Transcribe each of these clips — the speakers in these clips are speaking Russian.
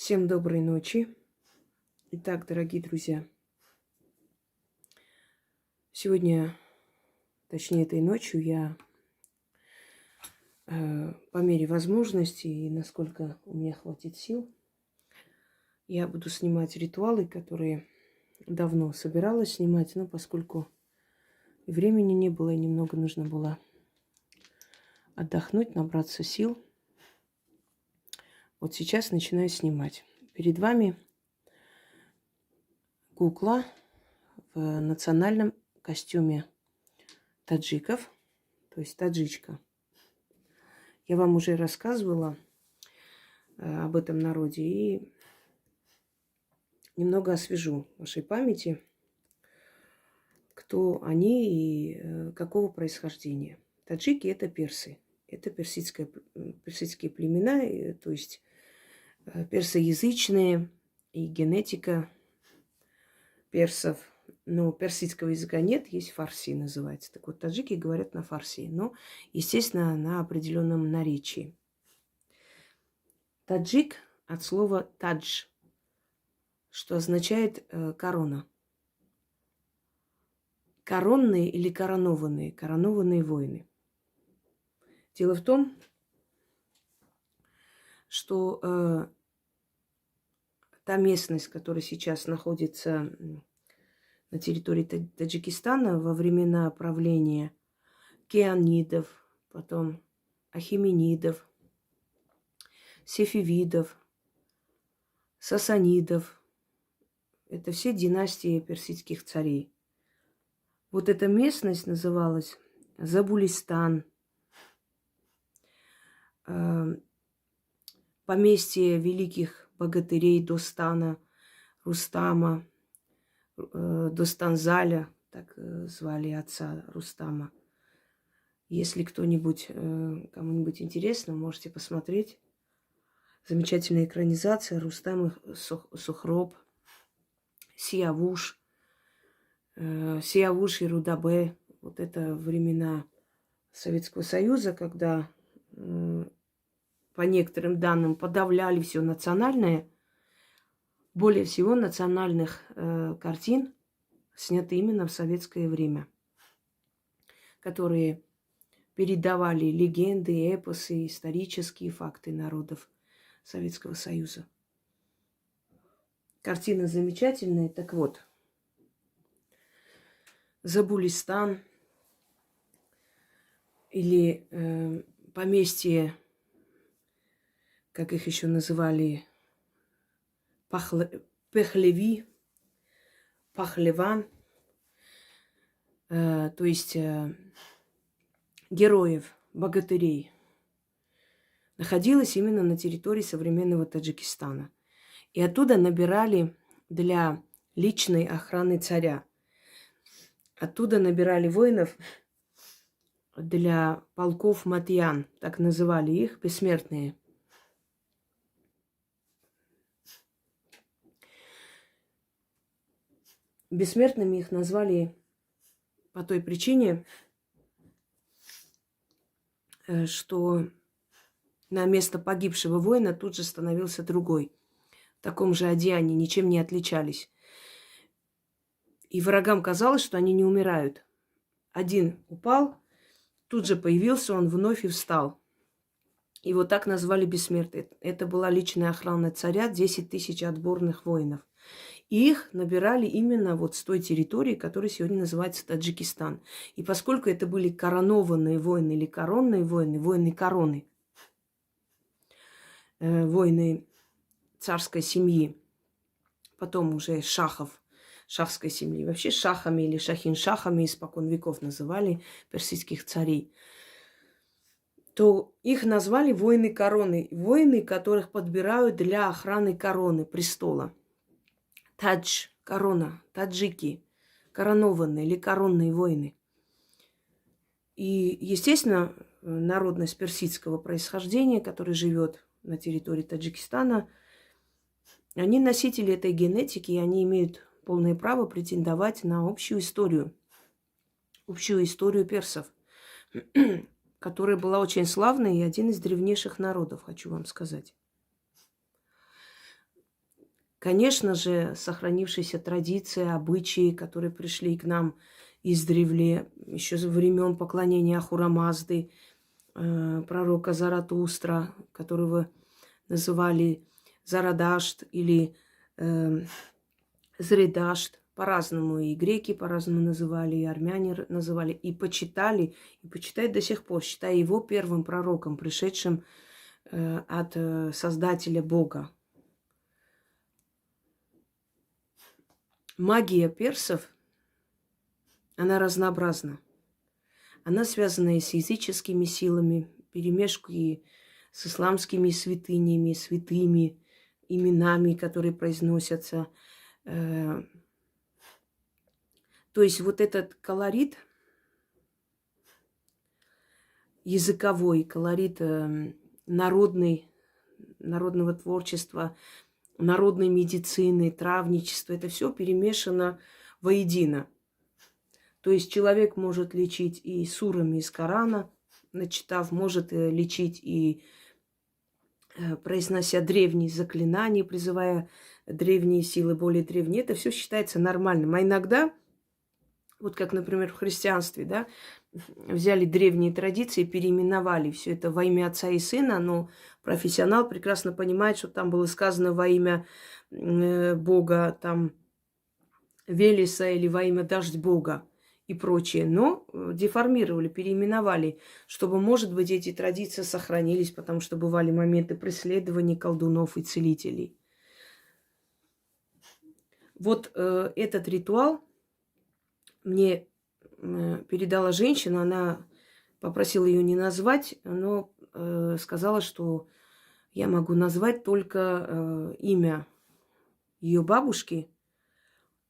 Всем доброй ночи. Итак, дорогие друзья, сегодня, точнее этой ночью, я по мере возможности и насколько у меня хватит сил, я буду снимать ритуалы, которые давно собиралась снимать, но поскольку времени не было и немного нужно было отдохнуть, набраться сил, вот сейчас начинаю снимать. Перед вами кукла в национальном костюме таджиков, то есть таджичка. Я вам уже рассказывала об этом народе и немного освежу в вашей памяти, кто они и какого происхождения. Таджики – это персы. Это персидские племена, то есть персоязычные, и генетика персов. Но персидского языка нет, есть фарси называется. Так вот, таджики говорят на фарси, но, естественно, на определенном наречии. Таджик от слова тадж, что означает корона. Коронные или коронованные воины. Дело в том, что та местность, которая сейчас находится на территории Таджикистана во времена правления кеанидов, потом ахименидов, сефевидов, сасанидов, это все династии персидских царей. Вот эта местность называлась Забулистан, поместье великих богатырей Достана, Рустама, Достанзаля, так звали отца Рустама. Если кто-нибудь, кому-нибудь интересно, можете посмотреть. Замечательная экранизация Рустам и Сухроб, Сиявуш и Рудабе. Вот это времена Советского Союза, когда по некоторым данным подавляли все национальное. Более всего национальных картин сняты именно в советское время, которые передавали легенды, эпосы, исторические факты народов Советского Союза. Картина замечательная. Так вот, Забулистан или поместье, как их еще называли, Пехлеви, Пахлеван, то есть героев, богатырей, находилась именно на территории современного Таджикистана. И оттуда набирали для личной охраны царя. Оттуда набирали воинов для полков Матьян, так называли их, бессмертные. Бессмертными их назвали по той причине, что на место погибшего воина тут же становился другой. В таком же одеянии, ничем не отличались. И врагам казалось, что они не умирают. Один упал, тут же появился он вновь и встал. И вот так назвали бессмертные. Это была личная охрана царя, 10 тысяч отборных воинов. И их набирали именно вот с той территории, которая сегодня называется Таджикистан. И поскольку это были коронованные воины или коронные воины, воины короны, воины царской семьи, потом уже шахов, шахской семьи. Вообще шахами или шахин-шахами испокон веков называли персидских царей. То их назвали воины короны. Воины, которых подбирают для охраны короны, престола. Тадж, корона, таджики, коронованные или коронные воины. И, естественно, народность персидского происхождения, которая живет на территории Таджикистана, они носители этой генетики, и они имеют полное право претендовать на общую историю персов, которая была очень славной и один из древнейших народов, хочу вам сказать. Конечно же, сохранившиеся традиции, обычаи, которые пришли к нам издревле, еще со времен поклонения Ахура Мазды, пророка Заратустра, которого называли Зарадашт или Зредашт. По-разному и греки по-разному называли, и армяне называли, и почитали, и почитают до сих пор, считая его первым пророком, пришедшим от Создателя Бога. Магия персов, она разнообразна. Она связана и с языческими силами, перемешки с исламскими святынями, святыми именами, которые произносятся. То есть вот этот колорит, языковой колорит народного творчества, народной медицины, травничества, это все перемешано воедино. То есть человек может лечить и сурами из Корана, начитав, может лечить и произнося древние заклинания, призывая древние силы, более древние. Это все считается нормальным. А иногда, вот как, например, в христианстве, да, взяли древние традиции, переименовали все это во имя Отца и Сына, но профессионал прекрасно понимает, что там было сказано во имя Бога, там, Велеса или во имя Дождь Бога и прочее. Но деформировали, переименовали, чтобы, может быть, эти традиции сохранились, потому что бывали моменты преследования колдунов и целителей. Вот этот ритуал мне передала женщина, она попросила ее не назвать, но сказала, что я могу назвать только имя ее бабушки,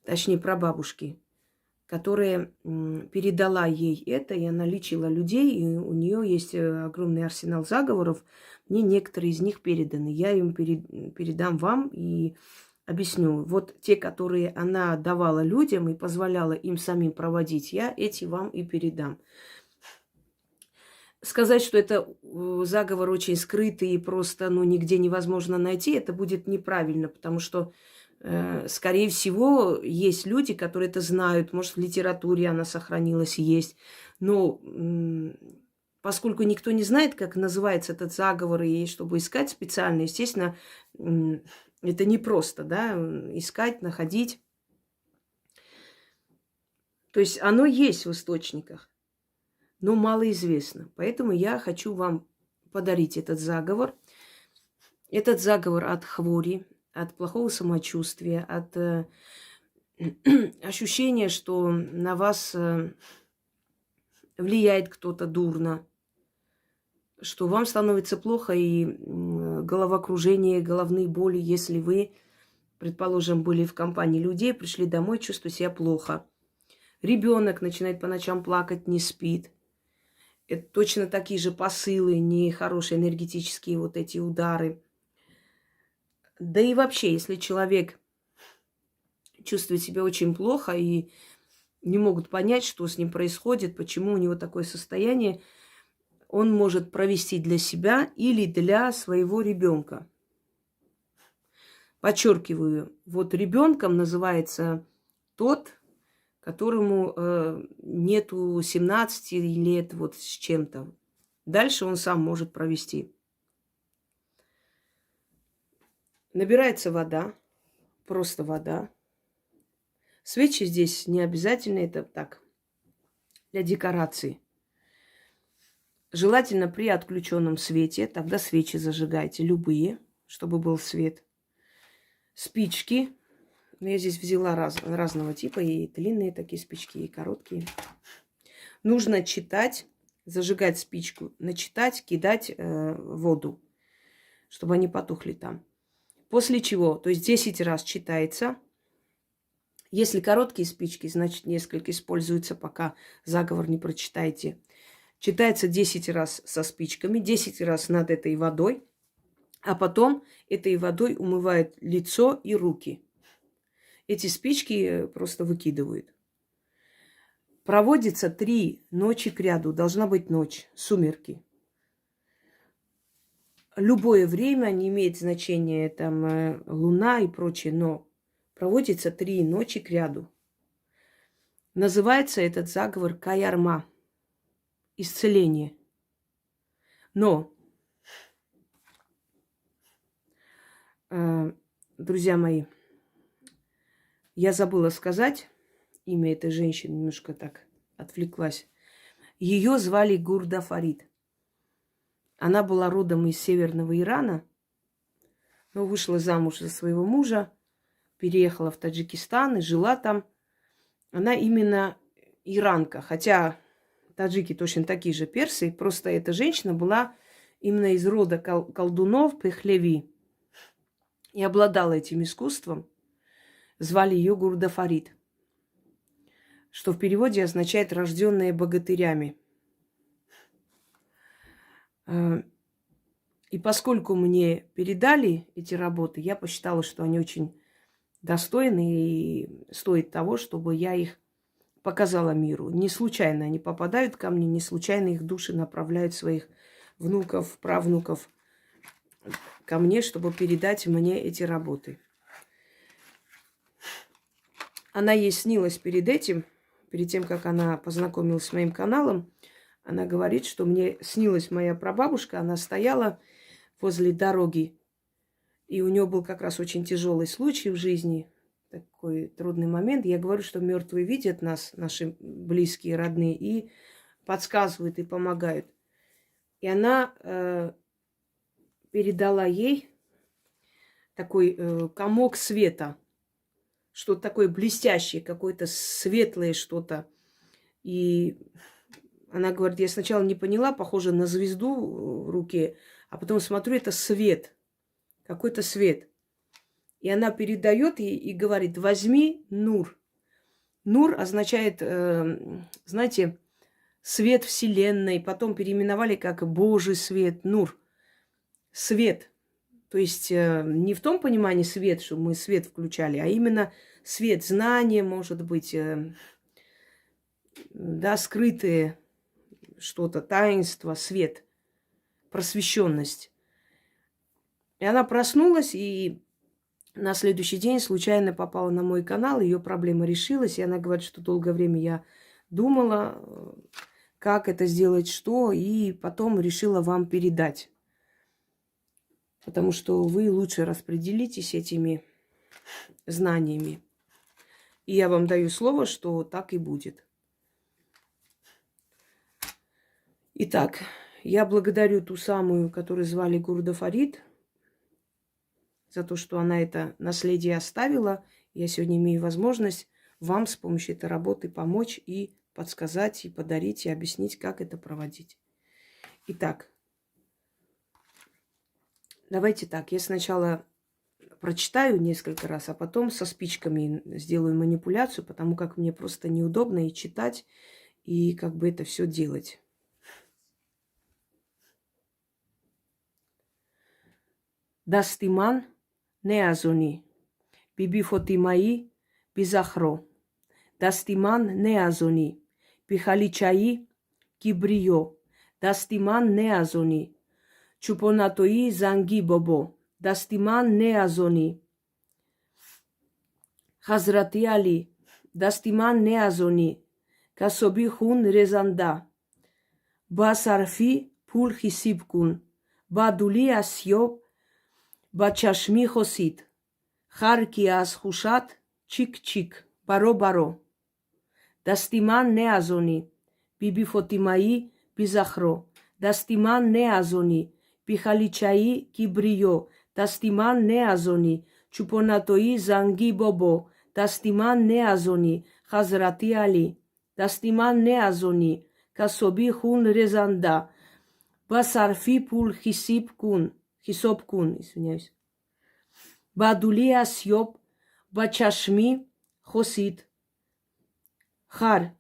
точнее прабабушки, которая передала ей это, и она лечила людей, и у нее есть огромный арсенал заговоров. Мне некоторые из них переданы. Я им передам вам и объясню. Вот те, которые она давала людям и позволяла им самим проводить, я эти вам и передам. Сказать, что это заговор очень скрытый и просто нигде невозможно найти, это будет неправильно, потому что, скорее всего, есть люди, которые это знают. Может, в литературе она сохранилась, есть. Но поскольку никто не знает, как называется этот заговор, и чтобы искать специально, естественно, это непросто, да, искать, находить. То есть оно есть в источниках, но малоизвестно. Поэтому я хочу вам подарить этот заговор. Этот заговор от хвори, от плохого самочувствия, от ощущения, что на вас влияет кто-то дурно, что вам становится плохо и головокружение, головные боли, если вы, предположим, были в компании людей, пришли домой, чувствуете себя плохо. Ребенок начинает по ночам плакать, не спит. Это точно такие же посылы, нехорошие энергетические вот эти удары. Да и вообще, если человек чувствует себя очень плохо и не могут понять, что с ним происходит, почему у него такое состояние, он может провести для себя или для своего ребенка. Подчеркиваю, вот ребенком называется тот, которому нету 17 лет вот с чем-то. Дальше он сам может провести. Набирается вода, просто вода. Свечи здесь не обязательно, это так, для декорации. Желательно при отключенном свете, тогда свечи зажигайте, любые, чтобы был свет. Спички. Я здесь взяла разного типа, и длинные такие спички, и короткие. Нужно читать, зажигать спичку, начитать, кидать воду, чтобы они потухли там. После чего, то есть 10 раз читается. Если короткие спички, значит несколько используется, пока заговор не прочитаете. Читается 10 раз со спичками, 10 раз над этой водой, а потом этой водой умывают лицо и руки. Эти спички просто выкидывают. Проводится 3 ночи кряду. Должна быть ночь, сумерки. любое время, не имеет значения там луна и прочее, но проводится 3 ночи кряду. Называется этот заговор Каярма, исцеление. Но, друзья мои, я забыла сказать имя этой женщины, немножко так отвлеклась. Ее звали Гурда Фарид. Она была родом из северного Ирана, но вышла замуж за своего мужа, переехала в Таджикистан и жила там. Она именно иранка, хотя таджики точно такие же персы, просто эта женщина была именно из рода колдунов Пехлеви и обладала этим искусством. Звали ее Гурда Фарид, что в переводе означает «рожденные богатырями». И поскольку мне передали эти работы, я посчитала, что они очень достойны и стоят того, чтобы я их показала миру. Не случайно они попадают ко мне, не случайно их души направляют своих внуков, правнуков ко мне, чтобы передать мне эти работы. Она ей снилась перед этим, перед тем, как она познакомилась с моим каналом. Она говорит, что мне снилась моя прабабушка, она стояла возле дороги, и у нее был как раз очень тяжелый случай в жизни, такой трудный момент. Я говорю, что мертвые видят нас, наши близкие, родные, и подсказывают, и помогают. И она передала ей такой комок света, что-то такое блестящее, какое-то светлое что-то. И она говорит, я сначала не поняла, похоже на звезду в руке, а потом смотрю, это свет, какой-то свет. И она передает ей и говорит, возьми нур. Нур означает, знаете, свет Вселенной. Потом переименовали как Божий свет, нур. Свет. То есть не в том понимании свет, что мы свет включали, а именно свет знания, может быть, да, скрытые что-то, таинство, свет, просвещенность. И она проснулась, и на следующий день случайно попала на мой канал, ее проблема решилась, и она говорит, что долгое время я думала, как это сделать, что, и потом решила вам передать. Потому что вы лучше распределитесь этими знаниями. И я вам даю слово, что так и будет. Итак, я благодарю ту самую, которую звали Гурда Фарид, за то, что она это наследие оставила. Я сегодня имею возможность вам с помощью этой работы помочь и подсказать, и подарить, и объяснить, как это проводить. Итак, давайте так. Я сначала прочитаю несколько раз, а потом со спичками сделаю манипуляцию, потому как мне просто неудобно и читать, и как бы это все делать. Дастиман неазони, биби Фотимаи бизахро. Дастиман неазони, пихаличаи кибрио. Дастиман неазони, чупонатои занги бобо. Дастиман неазони, хазрати Али. Дастиман неазони, касоби хун резанда. Басарфи пул хисибкун. Бадули асьёб бачашми хосид. Харки асхушат чик-чик. Баро-баро. Дастиман неазони, биби Фотимаи бизахро. Дастиман неазони, пихаличаи кибрио. Дастиман неазони, чупонатои занги бобо. Дастиман неазони, хазрати Али. Дастиман неазони, касоби хун резанда. Басарфи пул хисибкун. Хисобкун, извиняюсь. Бадули асьёб бачашми хосид. Хар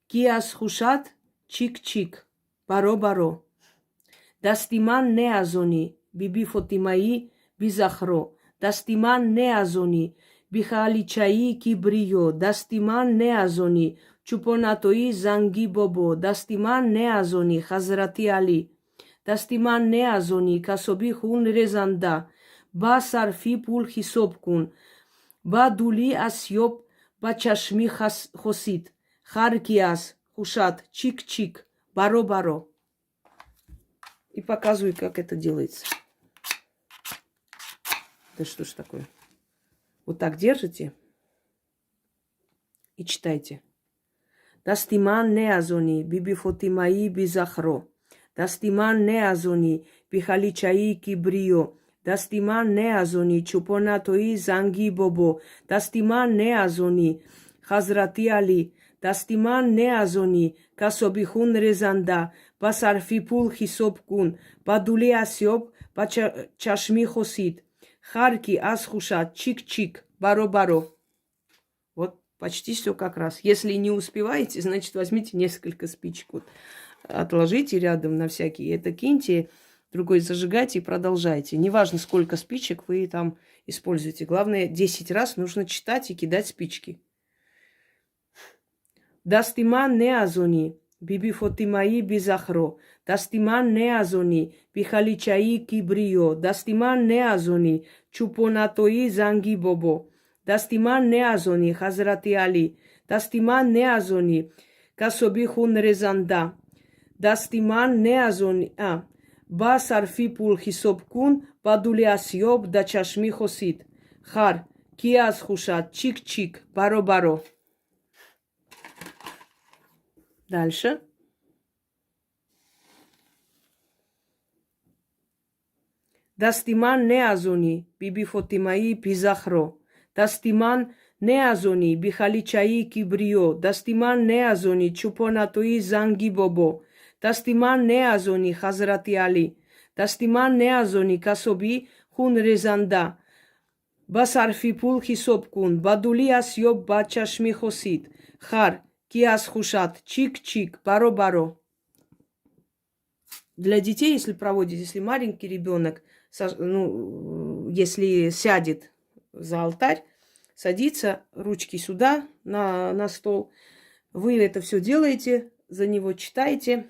киас хушат чик-чик. Баро-баро. Дастиман неазони, биби Фотимаи бизахро. Дастиман неазони, бихаличаи кибрио. Дастиман неазони, чупонатои занги бобо. Дастиман неазони, хазрати Али. Дастиман неазони, касоби хун резанда. Ба сарфи пул хисоб кун. Ба дули асьёб, ба чашми хосид. Харкиас, хушат, чик-чик, баро-баро. И показываю, как это делается. Да что ж такое? Вот так держите и читайте. Дастиман неазони, биби фотимаи бизахро. Дастиман неазони, бихаличаи кибрио. Дастиман неазони, чупонатои занги бобо. Дастиман неазони, хазрати али. Дастиман неазони, касобихун резанда. Басарфипул хисоб кун. Бадули асьёб, ба чашми хосид. Харки асхушат, чик-чик, баро-баро. Вот почти все как раз. Если не успеваете, значит, возьмите несколько спичек. Вот. Отложите рядом на всякие. Это киньте, другой зажигайте и продолжайте. Неважно, сколько спичек вы там используете. Главное, 10 раз нужно читать и кидать спички. Дастиман неазони, биби фотимаи бизахро. Дастиман неазони, бихаличаи кибрио. Дастиман неазони, чупонатои занги бобо. Дастиман неазони, хазрати али. Дастиман неазони, касоби хун резанда. Дастиман неазони, ба сарфи пул хисоб кун, бадули асьёб, да чашми хосид. Хар, киас хушат, чик-чик, баро-баро. Дальше. Дастиман неазони, биби фотимаи пизахро. Дастиман неазони, бихаличаи кибрио. Дастиман неазони, чупонатои занги бобо. Дастиман неазони, хазрати али. Дастиман неазони, касоби хун резанда. Басарфи пул хисоб кун. Бадули асьёб, ба чашми хосид. Хар, киас хушат, чик-чик, баро-баро. Для детей, если проводить, если маленький ребенок, если сядет за алтарь, садится, ручки сюда, на стол, вы это все делаете, за него читаете,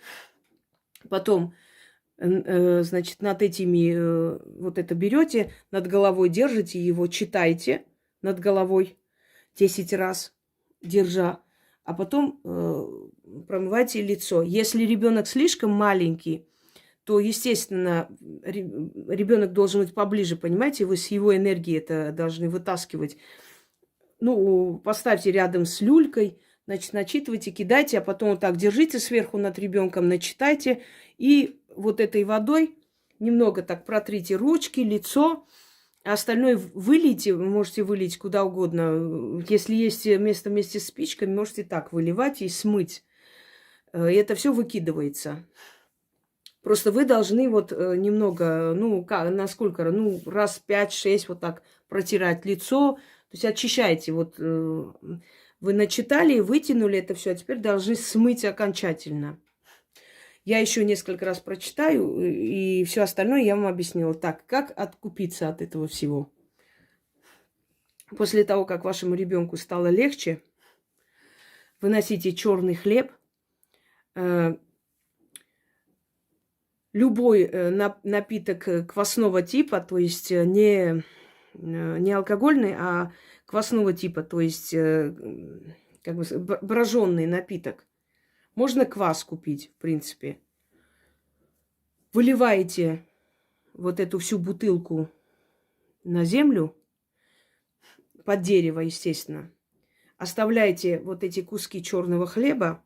потом, значит, над этими, вот это берете, над головой держите его, читайте над головой 10 раз, держа, а потом промывайте лицо. Если ребенок слишком маленький, то, естественно, ребенок должен быть поближе, понимаете? Вы с его энергией это должны вытаскивать. Ну, поставьте рядом с люлькой, значит, начитывайте, кидайте, а потом вот так держите сверху над ребенком, начитайте. И вот этой водой немного так протрите ручки, лицо, а остальное вылейте, вы можете вылить куда угодно. Если есть место вместе с спичками, можете так выливать и смыть. И это все выкидывается. Просто вы должны вот немного, насколько, раз 5-6 вот так протирать лицо. То есть очищайте. Вот вы начитали, вытянули это все, а теперь должны смыть окончательно. Я еще несколько раз прочитаю, и все остальное я вам объяснила. Так, как откупиться от этого всего? После того, как вашему ребенку стало легче, выносите черный хлеб, любой напиток квасного типа, то есть не алкогольный, а квасного типа, то есть как бы броженный напиток. Можно квас купить, в принципе. Выливаете вот эту всю бутылку на землю, под дерево, естественно. Оставляете вот эти куски черного хлеба.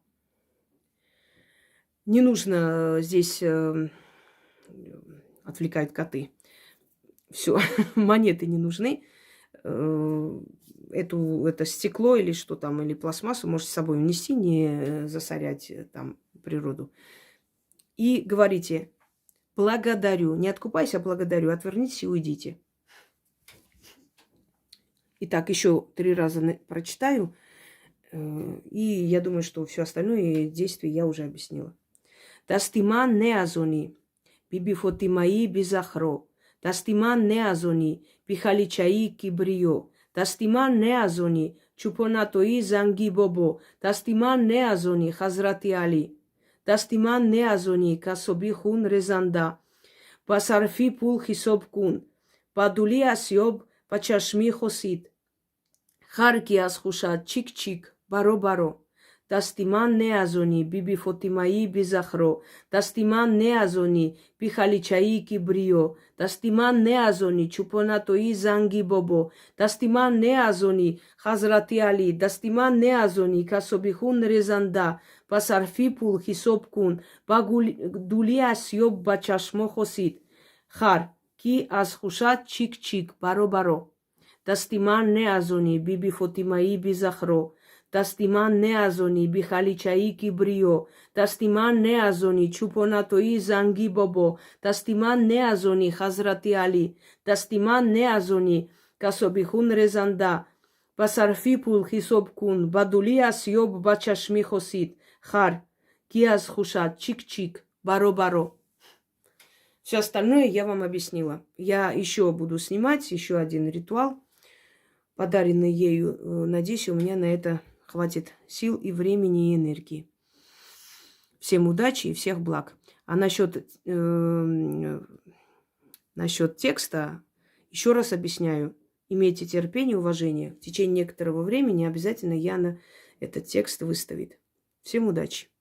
Не нужно здесь отвлекают коты. Все, монеты не нужны. Это стекло или что там, или пластмассу можете с собой унести, не засорять там природу. И говорите: благодарю. Не откупайся, а благодарю. Отвернитесь и уйдите. Итак, еще 3 раза прочитаю. И я думаю, что все остальное действие я уже объяснила. Дастиман неазони, биби фотимаи бизахро. Дастиман неазони, бихаличаи кибрио. Дастиман неазони, чупонатои занги бобо. Дастиман неазони, хазрати али. Дастиман не азони, касоби хун резанда. Басарфи пул хисоб кун. Падули асьёб пачашми хосид. Харки аз хушад чик-чик, баро-баро. Дастиман не азони, биби Фотимаи бизахро. Дастиман не азони, пихаличаи кибрио. Дастиман не азони, чупонатои занги бобо. Дастиман не азони, хазрати Али. Дастиман не азони, касобихун резанда. Пасарфи пул хисоб кун. Багули асьёб бачашмо хосид. Хар, ки аз хушад чик-чик, баро-баро. Дастиман не азони, биби Фотимаи бизахро. Дастиман не азони, бихаличаи кибрио. Дастиман не азони, чупонатои занги бобо. Дастиман не азони, хазрати Али. Дастиман не азони, касобихун резанда. Басарфи пул хисоб кун. Бадули асьёб бачашми хосид. Хар, ки аз хушад, чик-чик, баро-баро. Все остальное я вам объяснила. Я еще буду снимать еще один ритуал, подаренный ею. Надеюсь, у меня на это хватит сил и времени, и энергии. Всем удачи и всех благ. А насчет текста еще раз объясняю. Имейте терпение, уважение. В течение некоторого времени обязательно Яна этот текст выставит. Всем удачи!